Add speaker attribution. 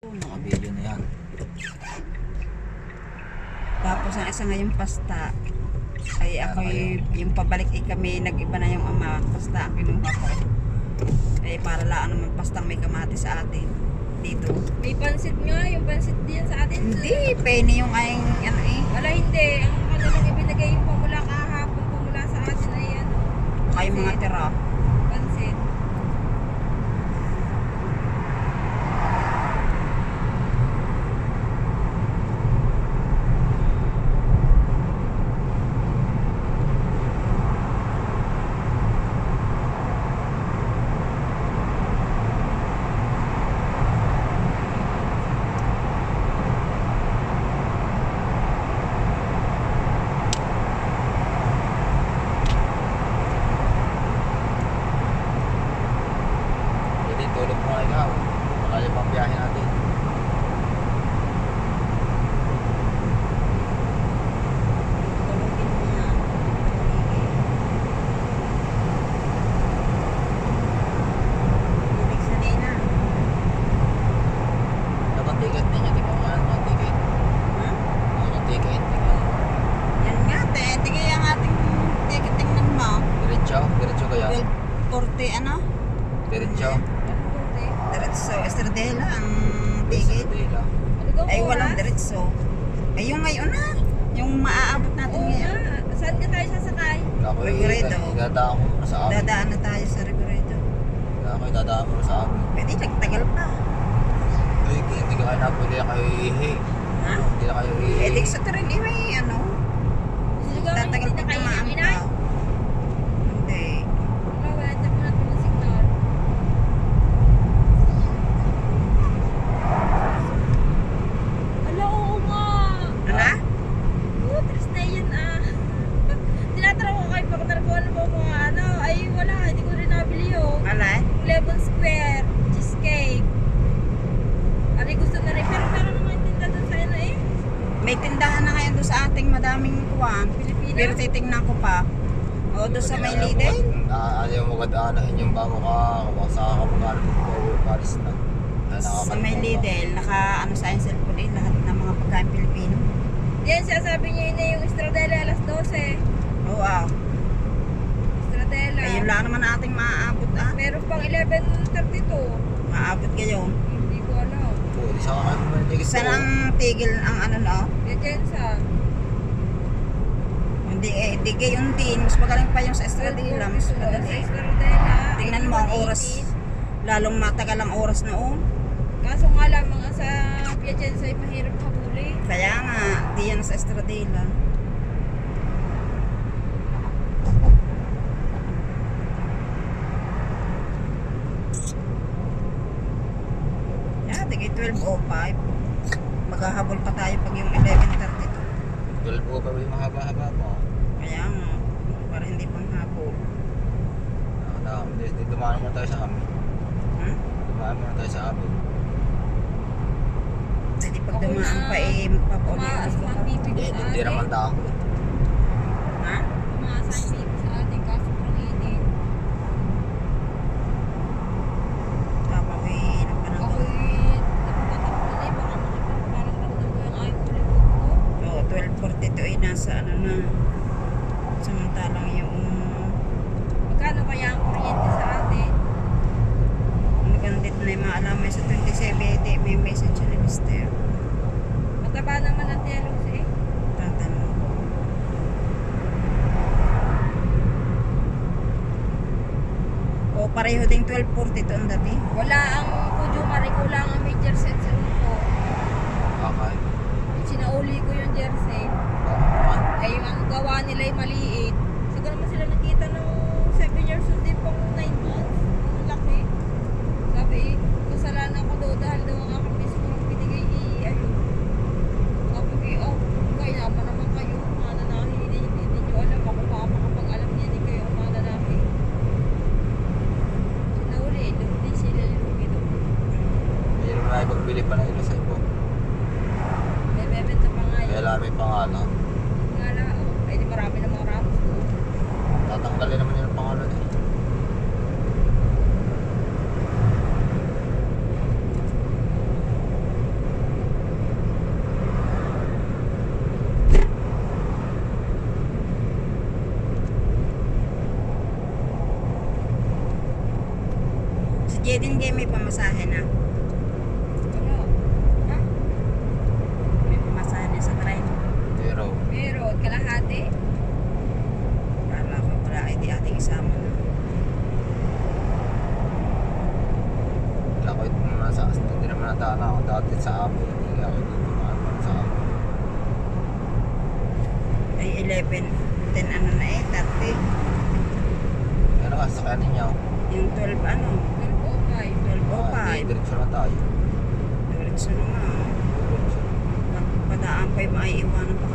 Speaker 1: Mga video na yan.
Speaker 2: Tapos ang isa ngayong pasta ay ako yung pabalik kami nag-iba na yung ama pasta ang kinuha ko ay para laan naman pastang may kamati sa atin dito.
Speaker 3: May pansit nga, yung pansit diyan sa atin.
Speaker 2: Hindi, penny yung ayong ano eh.
Speaker 3: Wala, hindi. Ang ano lang ibinigay yung pamula kahapon, pamula sa atin ay ano.
Speaker 2: Kaya mga tira.
Speaker 3: Pansit.
Speaker 1: Pwede tulog mo nga ikaw. Malalim ang biyahe natin.
Speaker 2: Tulogin mo na. Ibig sabihin na.
Speaker 1: Dapat ticket ninyo. Tingnan mo yan mga ticket.
Speaker 2: Ha?
Speaker 1: Mga ticket. Tingnan mo.
Speaker 2: Yan nga, tigay ang ating ticket tingnan mo.
Speaker 1: Diretso. Diretso kaya.
Speaker 2: 12.40 ano?
Speaker 1: Diretso.
Speaker 2: Diretso, Estradela ang ticket. Ay walang diretso. Ay yung ngayon na. Yung maaabot natin
Speaker 3: Oo
Speaker 2: ngayon.
Speaker 3: nga. Saan ka tayo sasakay?
Speaker 1: Ako
Speaker 2: Regueredo.
Speaker 1: dadaan ko muna sa amin.
Speaker 2: Dadaan na tayo sa Regueredo.
Speaker 1: Ako dadaan muna sa amin.
Speaker 2: Pwede, nagtagal pa.
Speaker 1: Uy, hindi ka kayo napuli kayo ihi.
Speaker 2: Ha?
Speaker 1: Hindi na kayo ihi.
Speaker 2: Pwede sa turin eh, may ano.
Speaker 3: Siligaw
Speaker 2: Tatagal
Speaker 3: hindi
Speaker 2: pa
Speaker 3: na kayo
Speaker 2: tumaan
Speaker 3: ng
Speaker 2: pa.
Speaker 3: inay.
Speaker 2: Hindi.
Speaker 3: Wala, wala na muna ito ng signal. Ala, oo nga.
Speaker 2: Ano?
Speaker 3: Oo, tres na yan ah. Tinatanong ko kay Paknar ko ano ba mga ano. Ay wala, hindi ko rin nabili yun.
Speaker 2: Alay?
Speaker 3: 11 square, cheesecake. Ari gusto na rin. Pero meron naman tinda doon sa ano eh.
Speaker 2: May tindahan na ngayon doon sa ating madaming kuwan.
Speaker 3: Pilipina?
Speaker 2: Pero titingnan ko pa. O, doon sa may Lidl.
Speaker 1: Ayaw mo gadaanahin yung bago ka. Kung saan ka mag-aano mo. Paris na.
Speaker 2: Sa may Lidl, naka ano sa aking cellphone eh, lahat ng mga pagkain Pilipino.
Speaker 3: Yan siya sabi niya yun na yung Estradela alas 12.
Speaker 2: Oo, ah.
Speaker 3: Estradela.
Speaker 2: Ayun lang naman ating maaabot ah.
Speaker 3: Meron pang 11:32.
Speaker 2: Maaabot kayo.
Speaker 3: Hindi ko alam.
Speaker 1: Pwede sa kayo mo yung ticket
Speaker 2: Saan
Speaker 1: ko.
Speaker 2: ang tigil ang ano no?
Speaker 3: Dejensa.
Speaker 2: Hindi eh, di gayon din. Mas magaling pa yung sa Estradilla. Mas
Speaker 3: Sa
Speaker 2: madali.
Speaker 3: Estradela.
Speaker 2: Tingnan mo ang oras. Lalong matagal ang oras noon.
Speaker 3: Kaso nga lamang sa Piacenza ay mahirap habuli.
Speaker 2: Kaya nga, di yan sa Estradilla. Yeah, tigay 12:05. Maghahabol pa tayo pag yung 11:32.
Speaker 1: 12 po pa yung mahaba-haba po.
Speaker 2: Kaya nga, para hindi pang habol.
Speaker 1: Dumaan muna tayo sa amin.
Speaker 2: Hmm?
Speaker 1: Dumaan muna tayo sa amin.
Speaker 2: Pwede pag dumaan pa eh, magpapauli.
Speaker 3: Tumaas na ang bibig
Speaker 1: Hindi,
Speaker 3: sa
Speaker 1: hindi
Speaker 3: atin.
Speaker 1: naman daan.
Speaker 2: Ha?
Speaker 3: Tumaas ang bibig sa atin kaso sobrang init.
Speaker 2: Tama ko eh, inom pa na to.
Speaker 3: Ako'y napapatak na eh. Baka parang ramdam ko yung ayong kulibot ko.
Speaker 2: Oo, 12:42 eh, nasa ano na. Samantalang yung
Speaker 3: Magkano kaya ang kuryente sa atin?
Speaker 2: magandit na yung maalamay sa 27, di may message ni Mister.
Speaker 3: Mataba naman ang telos eh.
Speaker 2: Tatanong ko. O pareho ding 12:42 ang dati.
Speaker 3: Wala ang Pujo Marico lang ang may jersey sa upo.
Speaker 1: Okay.
Speaker 3: Sinauli ko yung jersey.
Speaker 1: Bakit?
Speaker 3: Ay ang gawa nila ay maliit. Siguro naman sila nakita ng 7 years old din pang 9 months. Ang laki. Sabi eh, kasalanan ko daw dahil daw ang aking mismo ang binigay ayun. Sabi ko oh, kaya naman kayo. Mananahi, hindi nyo alam. Ako pa makapag-alam niya, hindi kayo mananahi. Sinauli, doon din sila lugi doon.
Speaker 1: Hindi naman tayo pagbili pa ng ilo sa ipo.
Speaker 3: May bebenta pa nga
Speaker 1: Kaya
Speaker 3: yun.
Speaker 1: lang may pangalan.
Speaker 3: Nga lang, oh. Ay di marami na mga ramos doon.
Speaker 1: Tatanggalin naman yun ang pangalan eh.
Speaker 2: pamasahe na.
Speaker 3: Wala. Ha?
Speaker 2: May pamasahe na sa train.
Speaker 1: Pero,
Speaker 3: Meron. Kalahati.
Speaker 2: Para ako wala ay di ating isama na.
Speaker 1: hindi ako ito nasa hindi naman natana ako dati sa amin. Hindi ako dito naman sa amin.
Speaker 2: Ay 11, 10 ano na eh, 30.
Speaker 1: Ano ka, sa ninyo?
Speaker 2: Yung 12 ano,
Speaker 3: 12:05.
Speaker 2: 12.05.
Speaker 1: Diretso na tayo.
Speaker 2: Diretso na nga.
Speaker 1: Diretso.
Speaker 2: Padaan pa yung maiiwanan pa